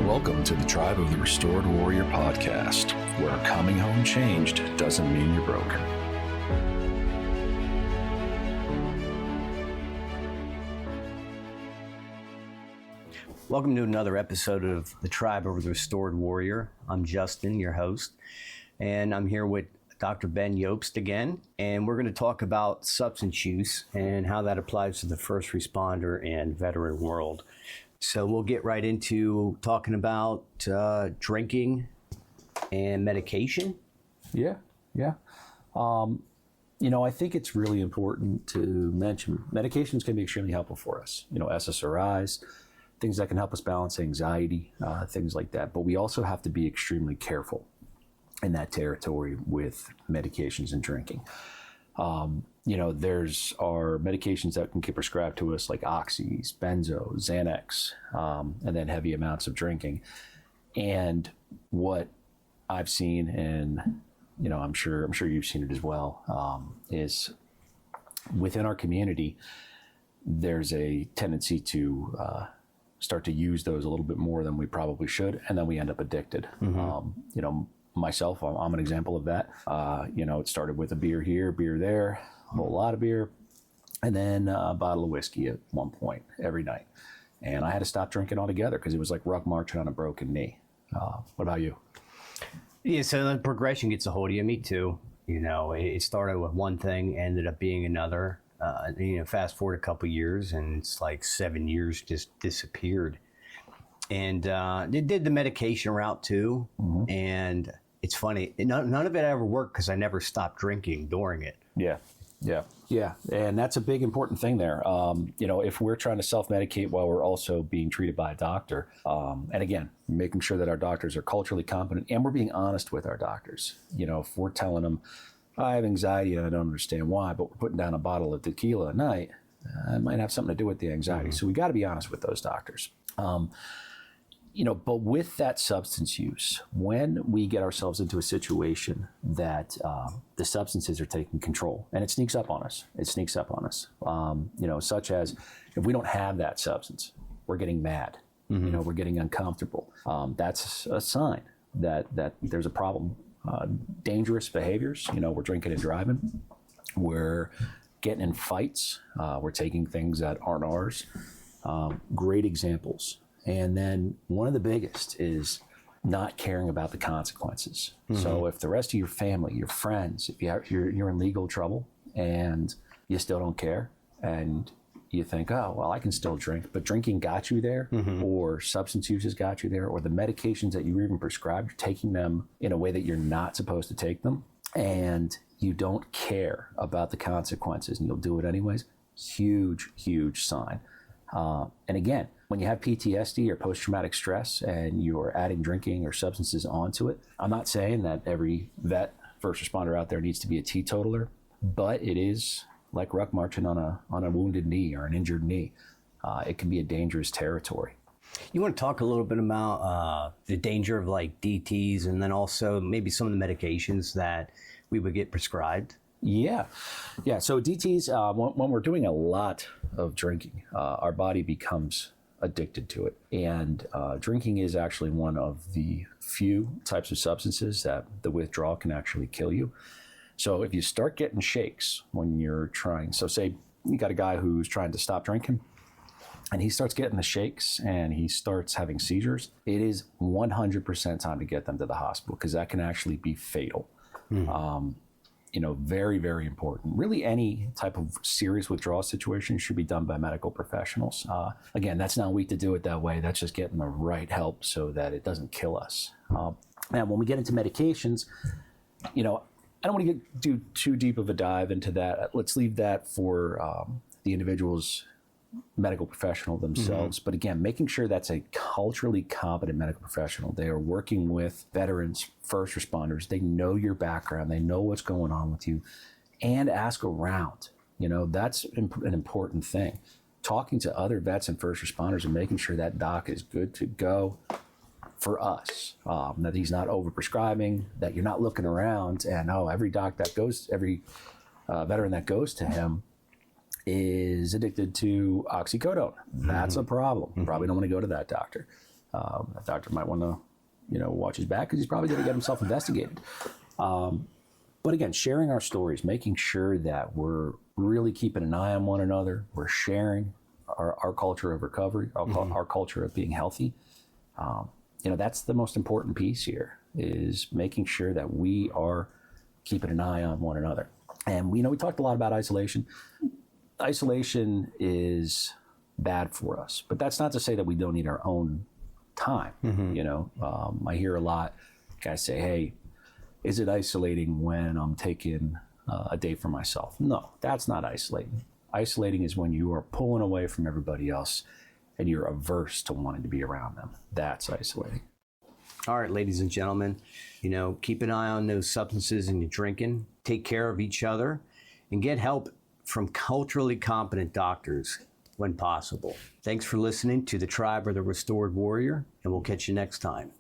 Welcome to the Tribe of the Restored Warrior podcast, where coming home changed doesn't mean you're broken. Welcome to another episode of the Tribe of the Restored Warrior. I'm Justin, your host, and I'm here with Dr. Ben Iobst again, and we're going to talk about substance use and how that applies to the first responder and veteran world. So we'll get right into talking about drinking and medication. Yeah. I think it's really important to mention medications can be extremely helpful for us. SSRIs, things that can help us balance anxiety, things like that. But we also have to be extremely careful in that territory with medications and drinking. There's our medications that can get prescribed to us like oxys, benzos, Xanax, and then heavy amounts of drinking. And what I've seen, and I'm sure you've seen it as well, is within our community, there's a tendency to start to use those a little bit more than we probably should, and then we end up addicted. Myself, I'm an example of that. It started with a beer here, beer there, a whole lot of beer, and then a bottle of whiskey at one point every night. And I had to stop drinking altogether because it was like ruck marching on a broken knee. What about you? Yeah, so the progression gets a hold of you. Me too. It started with one thing, ended up being another. Fast forward a couple years, and it's like 7 years just disappeared. And they did the medication route too, and it's funny. None of it ever worked because I never stopped drinking during it. Yeah. And that's a big important thing there. If we're trying to self-medicate while we're also being treated by a doctor, and again, making sure that our doctors are culturally competent and we're being honest with our doctors. If we're telling them, I have anxiety and I don't understand why, but we're putting down a bottle of tequila a night, it might have something to do with the anxiety. So we got to be honest with those doctors. But with that substance use, when we get ourselves into a situation that the substances are taking control, and it sneaks up on us, such as if we don't have that substance, we're getting mad, we're getting uncomfortable. That's a sign that there's a problem. Dangerous behaviors, we're drinking and driving, we're getting in fights, we're taking things that aren't ours. Great examples. And then one of the biggest is not caring about the consequences. So if the rest of your family, your friends, if you're in legal trouble and you still don't care and you think, oh, well, I can still drink, but drinking got you there, or substance use has got you there, or the medications that you were even prescribed, you're taking them in a way that you're not supposed to take them, and you don't care about the consequences and you'll do it anyways, huge sign. And again, when you have PTSD or post-traumatic stress and you're adding drinking or substances onto it, I'm not saying that every vet first responder out there needs to be a teetotaler, but it is like ruck marching on a wounded knee or an injured knee. It can be a dangerous territory. You want to talk a little bit about the danger of like DTs, and then also maybe some of the medications that we would get prescribed? Yeah. So DTs, when we're doing a lot of drinking, our body becomes addicted to it. And drinking is actually one of the few types of substances that the withdrawal can actually kill you. So if you start getting shakes when you're trying, so say you got a guy who's trying to stop drinking and he starts getting the shakes and he starts having seizures, it is 100% time to get them to the hospital because that can actually be fatal. Very, very important. Really, any type of serious withdrawal situation should be done by medical professionals. Again, that's not weak to do it that way. That's just getting the right help so that it doesn't kill us. Now, when we get into medications, I don't want to do too deep of a dive into that. Let's leave that for the individual's medical professional themselves. But again, making sure that's a culturally competent medical professional. They are working with veterans, first responders. They know your background. They know what's going on with you, and ask around. That's an important thing. Talking to other vets and first responders and making sure that doc is good to go for us, that he's not overprescribing, that you're not looking around and, every veteran that goes to him is addicted to oxycodone. That's a problem. Probably don't want to go to that doctor. That doctor might want to, watch his back because he's probably going to get himself investigated. But again, sharing our stories, making sure that we're really keeping an eye on one another, we're sharing our culture of recovery, our culture of being healthy. That's the most important piece here, is making sure that we are keeping an eye on one another. And we talked a lot about isolation. Isolation is bad for us, but that's not to say that we don't need our own time. I hear a lot guys say, hey, is it isolating when I'm taking a day for myself? No, that's not isolating. Isolating is when you are pulling away from everybody else and you're averse to wanting to be around them. That's isolating. All right, ladies and gentlemen, keep an eye on those substances in your drinking, take care of each other, and get help from culturally competent doctors when possible. Thanks for listening to the Tribe of the Restored Warrior, and we'll catch you next time.